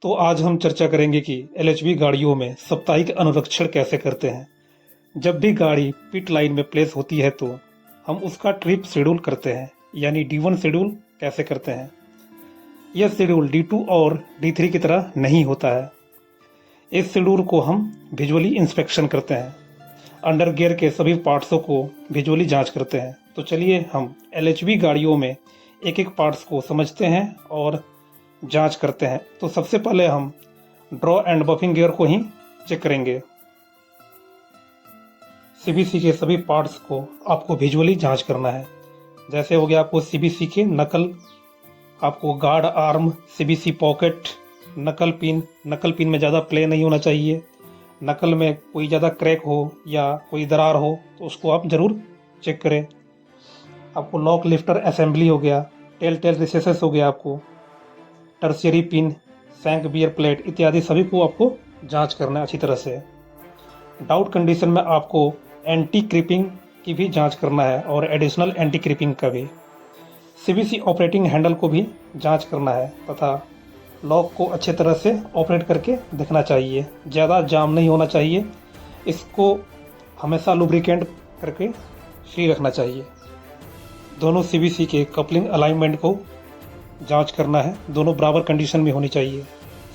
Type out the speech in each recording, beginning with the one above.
तो आज हम चर्चा करेंगे कि एलएचबी गाड़ियों में साप्ताहिक अनुरक्षण कैसे करते हैं। जब भी गाड़ी पिट लाइन में प्लेस होती है तो हम उसका ट्रिप शेड्यूल करते हैं, यानी D1 शेड्यूल कैसे करते हैं। यह शेड्यूल D2 और D3 की तरह नहीं होता है। इस शेड्यूल को हम विजुअली इंस्पेक्शन करते हैं, अंडर गियर के सभी पार्ट्सों को विजुअली जांच करते हैं। तो चलिए हम एलएचबी गाड़ियों में एक एक पार्ट्स को समझते हैं और जांच करते हैं। तो सबसे पहले हम ड्रॉ एंड बफिंग गियर को ही चेक करेंगे। सीबीसी के सभी पार्ट्स को आपको विजुअली जांच करना है। जैसे हो गया आपको सीबीसी के नकल, आपको गार्ड आर्म, सीबीसी पॉकेट, नकल पिन में ज़्यादा प्ले नहीं होना चाहिए। नकल में कोई ज़्यादा क्रैक हो या कोई दरार हो तो उसको आप ज़रूर चेक करें। आपको लॉक लिफ्टर असेंबली हो गया, टेल रिसेसेस हो गया, आपको टर्शियरी पिन, सैंक बियर प्लेट इत्यादि सभी को आपको जांच करना है अच्छी तरह से। डाउट कंडीशन में आपको एंटी क्रिपिंग की भी जांच करना है और एडिशनल एंटी क्रिपिंग का भी। सीबीसी ऑपरेटिंग हैंडल को भी जांच करना है तथा लॉक को अच्छे तरह से ऑपरेट करके देखना चाहिए। ज़्यादा जाम नहीं होना चाहिए, इसको हमेशा लुब्रिकेंट करके फ्री रखना चाहिए। दोनों सीबीसी के कपलिंग अलाइनमेंट को जांच करना है, दोनों बराबर कंडीशन में होनी चाहिए।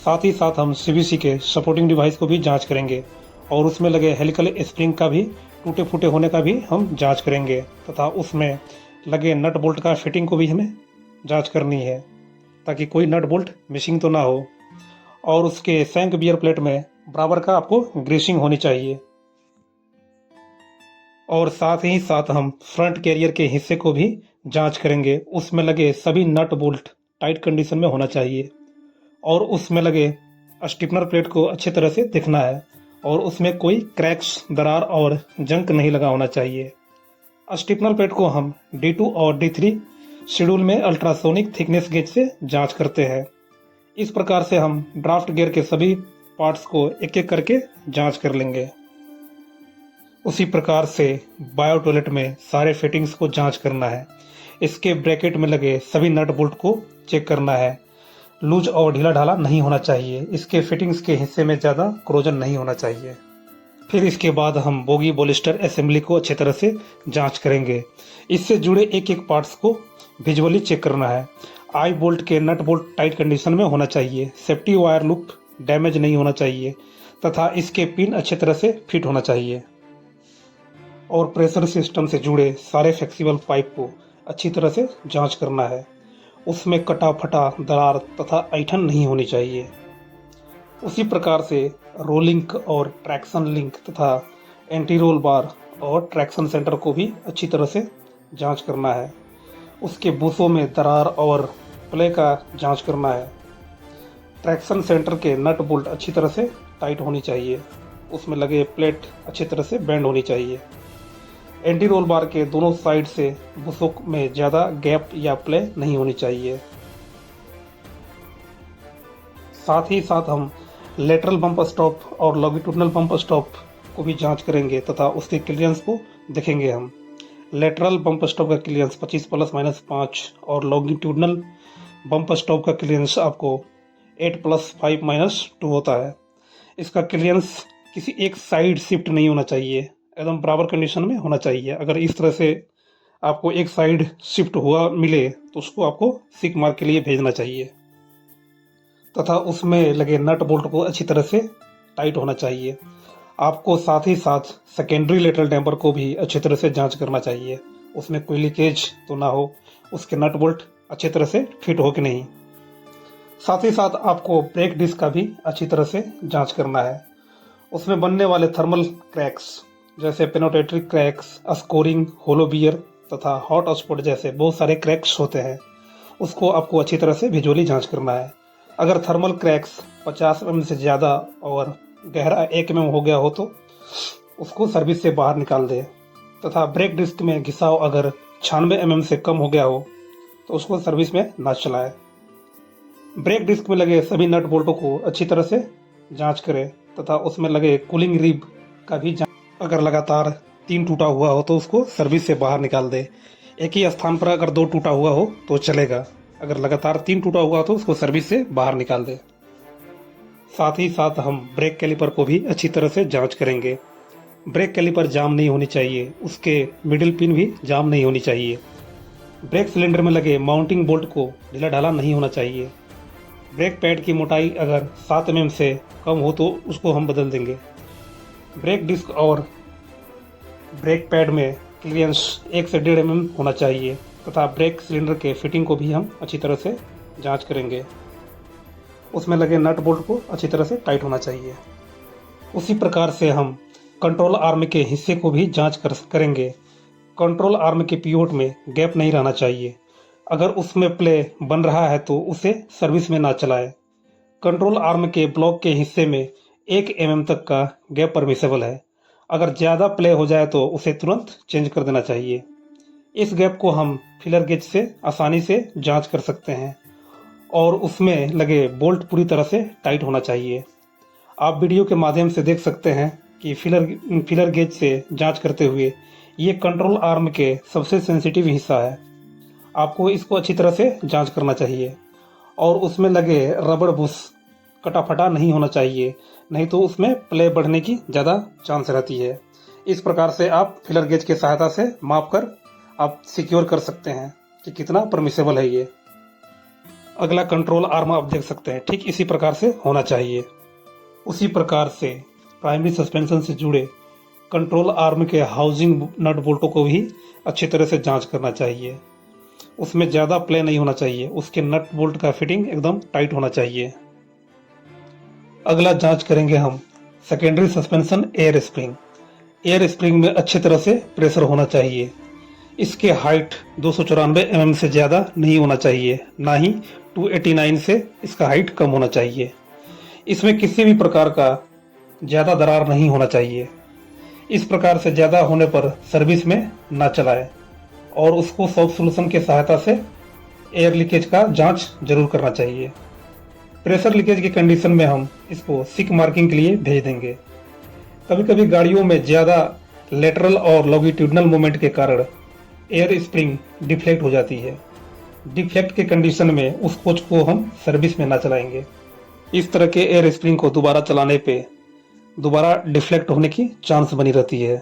साथ ही साथ हम सीबीसी के सपोर्टिंग डिवाइस को भी जांच करेंगे और उसमें लगे हेलिकल स्प्रिंग का भी टूटे फूटे होने का भी हम जांच करेंगे तथा उसमें लगे नट बोल्ट का फिटिंग को भी हमें जांच करनी है ताकि कोई नट बोल्ट मिसिंग तो ना हो। और उसके सैंक बियर प्लेट में बराबर का आपको ग्रीसिंग होनी चाहिए। और साथ ही साथ हम फ्रंट कैरियर के हिस्से को भी जांच करेंगे। उसमें लगे सभी नट बोल्ट टाइट कंडीशन में होना चाहिए और उसमें लगे स्टिफनर प्लेट को अच्छे तरह से देखना है और उसमें कोई क्रैक्स, दरार और जंक नहीं लगा होना चाहिए। स्टिफनर प्लेट को हम D2 और D3 शेड्यूल में अल्ट्रासोनिक थिकनेस गेज से जांच करते हैं। इस प्रकार से हम ड्राफ्ट गियर के सभी पार्ट्स को एक एक करके जांच कर लेंगे। उसी प्रकार से बायो टॉयलेट में सारे फिटिंग्स को जांच करना है। इसके ब्रैकेट में लगे सभी नट बोल्ट को चेक करना है। लूज और ढीला ढाला नहीं होना चाहिए। इसके फिटिंग्स के हिस्से में ज़्यादा क्रोजन नहीं होना चाहिए। फिर इसके बाद हम बोगी बोलिस्टर असेंबली को अच्छे तरह से जांच करेंगे। इससे जुड़े एक एक पार्ट्स को विजुअली चेक करना है। आई बोल्ट के नट बोल्ट टाइट कंडीशन में होना चाहिए। सेफ्टी वायर लूप डैमेज नहीं होना चाहिए तथा इसके पिन अच्छे तरह से फिट होना चाहिए। और प्रेशर सिस्टम से जुड़े सारे फ्लेक्सिबल पाइप को अच्छी तरह से जांच करना है। उसमें कटा फटा, दरार तथा ऐंठन नहीं होनी चाहिए। उसी प्रकार से रोलिंग और ट्रैक्शन लिंक तथा एंटी रोल बार और ट्रैक्शन सेंटर को भी अच्छी तरह से जांच करना है। उसके बूसों में दरार और प्ले का जांच करना है। ट्रैक्शन सेंटर के नट बोल्ट अच्छी तरह से टाइट होनी चाहिए। उसमें लगे प्लेट अच्छी तरह से बेंड होनी चाहिए। एंटी रोल बार के दोनों साइड से बुशों में ज़्यादा गैप या प्ले नहीं होनी चाहिए। साथ ही साथ हम लेटरल बम्प स्टॉप और लॉन्गिट्यूडनल बम्प स्टॉप को भी जांच करेंगे तथा उसके क्लियरेंस को देखेंगे हम। लेटरल बम्प स्टॉप का क्लियरेंस 25 ± 5 और लॉन्गिट्यूडनल बम्प स्टॉप का क्लियरेंस आपको 8 + 5 - 2 होता है। इसका क्लियरेंस किसी एक साइड शिफ्ट नहीं होना चाहिए, एकदम बराबर कंडीशन में होना चाहिए। अगर इस तरह से आपको एक साइड शिफ्ट हुआ मिले तो उसको आपको सिक मार्क के लिए भेजना चाहिए तथा उसमें लगे नट बोल्ट को अच्छी तरह से टाइट होना चाहिए। आपको साथ ही साथ सेकेंडरी लेटरल डैम्पर को भी अच्छी तरह से जांच करना चाहिए। उसमें कोई लीकेज तो ना हो, उसके नट बोल्ट अच्छी तरह से फिट हो कि नहीं। साथ ही साथ आपको ब्रेक डिस्क का भी अच्छी तरह से जांच करना है। उसमें बनने वाले थर्मल क्रैक्स जैसे पेनोटेटरी क्रैक्स, स्कोरिंग, होलो बियर तथा हॉट स्पॉट जैसे बहुत सारे क्रैक्स होते हैं, उसको आपको अच्छी तरह से विजुअली जांच करना है। अगर थर्मल क्रैक्स 50 mm से ज़्यादा और गहरा 1 mm हो गया हो तो उसको सर्विस से बाहर निकाल दे तथा ब्रेक डिस्क में घिसाव अगर 96 mm से कम हो गया हो तो उसको सर्विस में ना चलाए। ब्रेक डिस्क में लगे सभी नट बोल्टों को अच्छी तरह से जांच करें तथा उसमें लगे कूलिंग रिब का भी जांच। अगर लगातार 3 टूटा हुआ हो तो उसको सर्विस से बाहर निकाल दे। एक ही स्थान पर अगर 2 टूटा हुआ हो तो चलेगा। अगर लगातार 3 टूटा हुआ तो उसको सर्विस से बाहर निकाल दे। साथ ही साथ हम ब्रेक कैलिपर को भी अच्छी तरह से जांच करेंगे। ब्रेक कैलिपर जाम नहीं होनी चाहिए, उसके मिडिल पिन भी जाम नहीं होनी चाहिए। ब्रेक सिलेंडर में लगे माउंटिंग बोल्ट को ढीला ढाला नहीं होना चाहिए। ब्रेक पैड की मोटाई अगर 7 mm से कम हो तो उसको हम बदल देंगे। ब्रेक डिस्क और ब्रेक पैड में क्लियरेंस 1 से 1.5 mm होना चाहिए तथा ब्रेक सिलेंडर के फिटिंग को भी हम अच्छी तरह से जांच करेंगे। उसमें लगे नट बोल्ट को अच्छी तरह से टाइट होना चाहिए। उसी प्रकार से हम कंट्रोल आर्म के हिस्से को भी जांच करेंगे। कंट्रोल आर्म के पिवोट में गैप नहीं रहना चाहिए। अगर उसमें प्ले बन रहा है तो उसे सर्विस में ना चलाएं। कंट्रोल आर्म के ब्लॉक के हिस्से में 1 mm तक का गैप परमिसेबल है। अगर ज़्यादा प्ले हो जाए तो उसे तुरंत चेंज कर देना चाहिए। इस गैप को हम फीलर गेज से आसानी से जांच कर सकते हैं और उसमें लगे बोल्ट पूरी तरह से टाइट होना चाहिए। आप वीडियो के माध्यम से देख सकते हैं कि फीलर गेज से जांच करते हुए ये कंट्रोल आर्म के सबसे सेंसिटिव हिस्सा है। आपको इसको अच्छी तरह से जांच करना चाहिए और उसमें लगे रबड़ बुश कटा फटा नहीं होना चाहिए, नहीं तो उसमें प्ले बढ़ने की ज़्यादा चांस रहती है। इस प्रकार से आप फीलर गेज की सहायता से माप कर आप सिक्योर कर सकते हैं कि कितना परमिसेबल है ये। अगला कंट्रोल आर्म आप देख सकते हैं, ठीक इसी प्रकार से होना चाहिए। उसी प्रकार से प्राइमरी सस्पेंशन से जुड़े कंट्रोल आर्म के हाउसिंग नट बोल्टों को भी अच्छी तरह से जांच करना चाहिए। उसमें ज़्यादा प्ले नहीं होना चाहिए, उसके नट बोल्ट का फिटिंग एकदम टाइट होना चाहिए। अगला जांच करेंगे हम secondary suspension air spring. Air spring में अच्छी तरह से प्रेशर होना चाहिए। इसके हाइट 294 mm से ज़्यादा नहीं होना चाहिए, ना ही 289 से इसका हाइट कम होना चाहिए। इसमें किसी भी प्रकार का ज़्यादा दरार नहीं होना चाहिए। इस प्रकार से ज़्यादा होने पर सर्विस में ना चलाएं और उसको सॉफ्ट सॉल्यूशन के सहायता से एयर लीकेज का जांच जरूर करना चाहिए। प्रेशर लीकेज की कंडीशन में हम इसको सिक मार्किंग के लिए भेज देंगे। कभी कभी गाड़ियों में ज़्यादा लेटरल और लॉन्गिट्यूडनल मूवमेंट के कारण एयर स्प्रिंग डिफ्लेक्ट हो जाती है। डिफेक्ट के कंडीशन में उस कोच को हम सर्विस में ना चलाएंगे। इस तरह के एयर स्प्रिंग को दोबारा चलाने पे दोबारा डिफ्लेक्ट होने की चांस बनी रहती है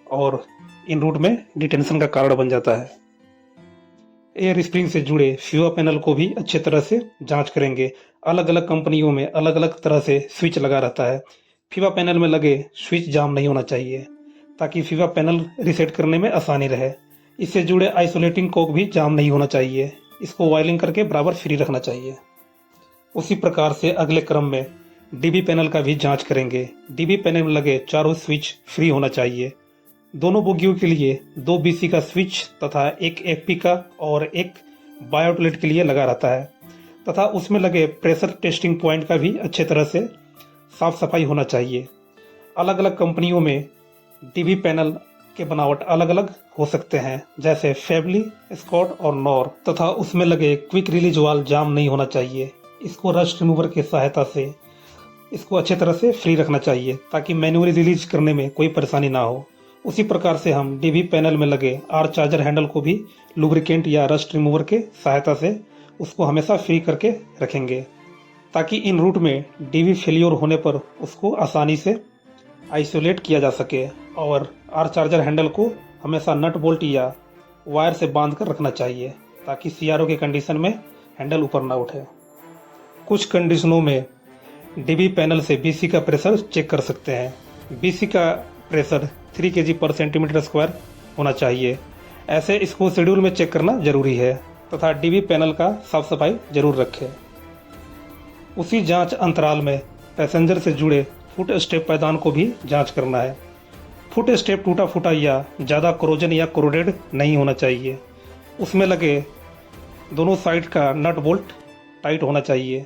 और इन रूट में डिटेंशन का कारण बन जाता है। एयर स्प्रिंग से जुड़े फ्यूआ पैनल को भी अच्छे तरह से जांच करेंगे। अलग अलग कंपनियों में अलग अलग तरह से स्विच लगा रहता है। फीवा पैनल में लगे स्विच जाम नहीं होना चाहिए ताकि फीवा पैनल रीसेट करने में आसानी रहे। इससे जुड़े आइसोलेटिंग कोक भी जाम नहीं होना चाहिए। इसको वायरिंग करके बराबर फ्री रखना चाहिए। उसी प्रकार से अगले क्रम में डीबी पैनल का भी जांच करेंगे। डीबी पैनल में लगे चारों स्विच फ्री होना चाहिए। दोनों बोगियों के लिए 2 BC का स्विच तथा एक FP का और एक बायोटलेट के लिए लगा रहता है तथा उसमें लगे प्रेशर टेस्टिंग पॉइंट का भी अच्छे तरह से साफ सफाई होना चाहिए। अलग अलग कंपनियों में डीबी पैनल के बनावट अलग अलग हो सकते हैं, जैसे फेबली, स्कॉट और नॉर, तथा उसमें लगे क्विक रिलीज वाल्व जाम नहीं होना चाहिए। इसको रस्ट रिमूवर की सहायता से इसको अच्छे तरह से फ्री रखना चाहिए ताकि मैन्युअली रिलीज करने में कोई परेशानी ना हो। उसी प्रकार से हम डीबी पैनल में लगे आर चार्जर हैंडल को भी लुब्रिकेंट या रस्ट रिमूवर के सहायता से उसको हमेशा फ्री करके रखेंगे ताकि इन रूट में डीबी फेलियर होने पर उसको आसानी से आइसोलेट किया जा सके। और आर चार्जर हैंडल को हमेशा नट बोल्ट या वायर से बांध कर रखना चाहिए ताकि CRO के कंडीशन में हैंडल ऊपर ना उठे। कुछ कंडीशनों में डीबी पैनल से BC का प्रेशर चेक कर सकते हैं। BC का प्रेशर 3 kg/cm² होना चाहिए। ऐसे इसको शेड्यूल में चेक करना जरूरी है तथा डीबी पैनल का साफ सफाई जरूर रखें। उसी जांच अंतराल में पैसेंजर से जुड़े फुट स्टेप पैदान को भी जांच करना है। फुट स्टेप टूटा फूटा या ज़्यादा क्रोजन या क्रोडेड नहीं होना चाहिए। उसमें लगे दोनों साइड का नट बोल्ट टाइट होना चाहिए।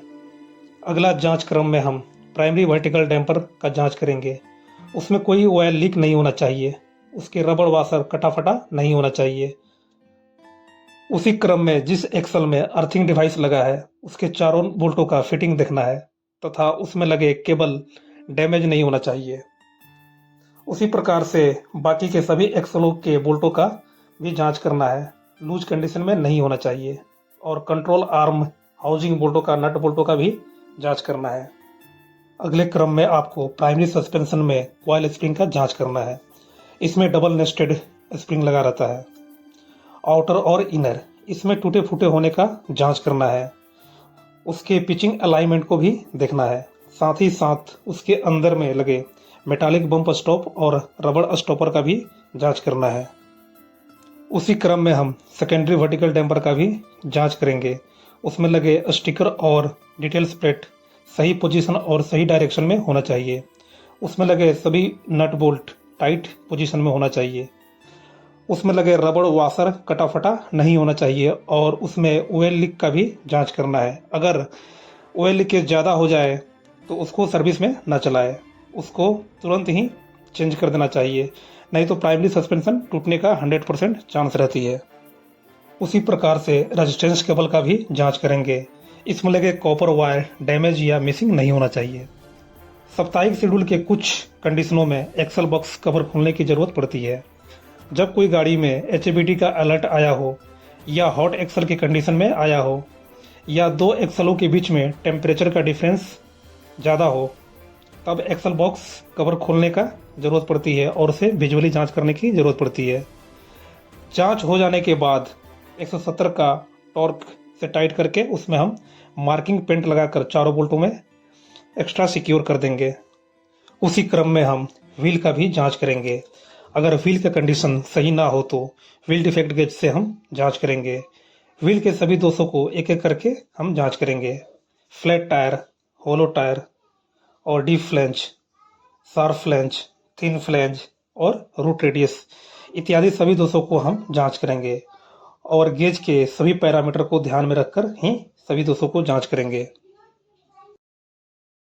अगला जांच क्रम में हम प्राइमरी वर्टिकल डैम्पर का जांच करेंगे। उसमें कोई ऑयल लीक नहीं होना चाहिए। उसके रबड़ वाशर कटा फटा नहीं होना चाहिए। उसी क्रम में जिस एक्सल में अर्थिंग डिवाइस लगा है उसके चारों बोल्टों का फिटिंग देखना है तथा उसमें लगे केबल डैमेज नहीं होना चाहिए। उसी प्रकार से बाकी के सभी एक्सलों के बोल्टों का भी जांच करना है। लूज कंडीशन में नहीं होना चाहिए और कंट्रोल आर्म हाउसिंग बोल्टों का नट बोल्टों का भी जांच करना है। अगले क्रम में आपको प्राइमरी सस्पेंशन में कॉइल स्प्रिंग का जांच करना है। इसमें डबल नेस्टेड स्प्रिंग लगा रहता है। आउटर और इनर, इसमें टूटे फूटे होने का जांच करना है। उसके पिचिंग अलाइनमेंट को भी देखना है। साथ ही साथ उसके अंदर में लगे मेटालिक बम्प स्टॉप और रबड़ स्टॉपर का भी जांच करना है। उसी क्रम में हम सेकेंडरी वर्टिकल डैम्पर का भी जांच करेंगे। उसमें लगे स्टिकर और डिटेल्स प्लेट सही पोजीशन और सही डायरेक्शन में होना चाहिए। उसमें लगे सभी नट बोल्ट टाइट पोजीशन में होना चाहिए। उसमें लगे रबड़ वाशर कटा फटा नहीं होना चाहिए और उसमें ऑयल लीक का भी जांच करना है। अगर ऑयल लीकेज ज़्यादा हो जाए तो उसको सर्विस में ना चलाए, उसको तुरंत ही चेंज कर देना चाहिए, नहीं तो प्राइमरी सस्पेंशन टूटने का 100% चांस रहती है। उसी प्रकार से रेजिस्टेंस केबल का भी जांच करेंगे। इसमें लगे कॉपर वायर डैमेज या मिसिंग नहीं होना चाहिए। साप्ताहिक शेड्यूल के कुछ कंडीशनों में एक्सल बॉक्स कवर खोलने की जरूरत पड़ती है। जब कोई गाड़ी में HBD का अलर्ट आया हो या हॉट एक्सल की कंडीशन में आया हो या दो एक्सलों के बीच में टेम्परेचर का डिफरेंस ज़्यादा हो, तब एक्सल बॉक्स कवर खोलने का ज़रूरत पड़ती है और उसे विजुअली जांच करने की ज़रूरत पड़ती है। जांच हो जाने के बाद 170 का टॉर्क से टाइट करके उसमें हम मार्किंग पेंट लगाकर चारों बोल्टों में एक्स्ट्रा सिक्योर कर देंगे। उसी क्रम में हम व्हील का भी जांच करेंगे। अगर व्हील का कंडीशन सही ना हो तो व्हील डिफेक्ट गेज से हम जांच करेंगे। व्हील के सभी दोषों को एक एक करके हम जांच करेंगे। फ्लैट टायर, होलो टायर और deep flange, sharp flange, thin flange और रूट रेडियस इत्यादि सभी दोषों को हम जांच करेंगे और गेज के सभी पैरामीटर को ध्यान में रखकर ही सभी दोषों को जांच करेंगे।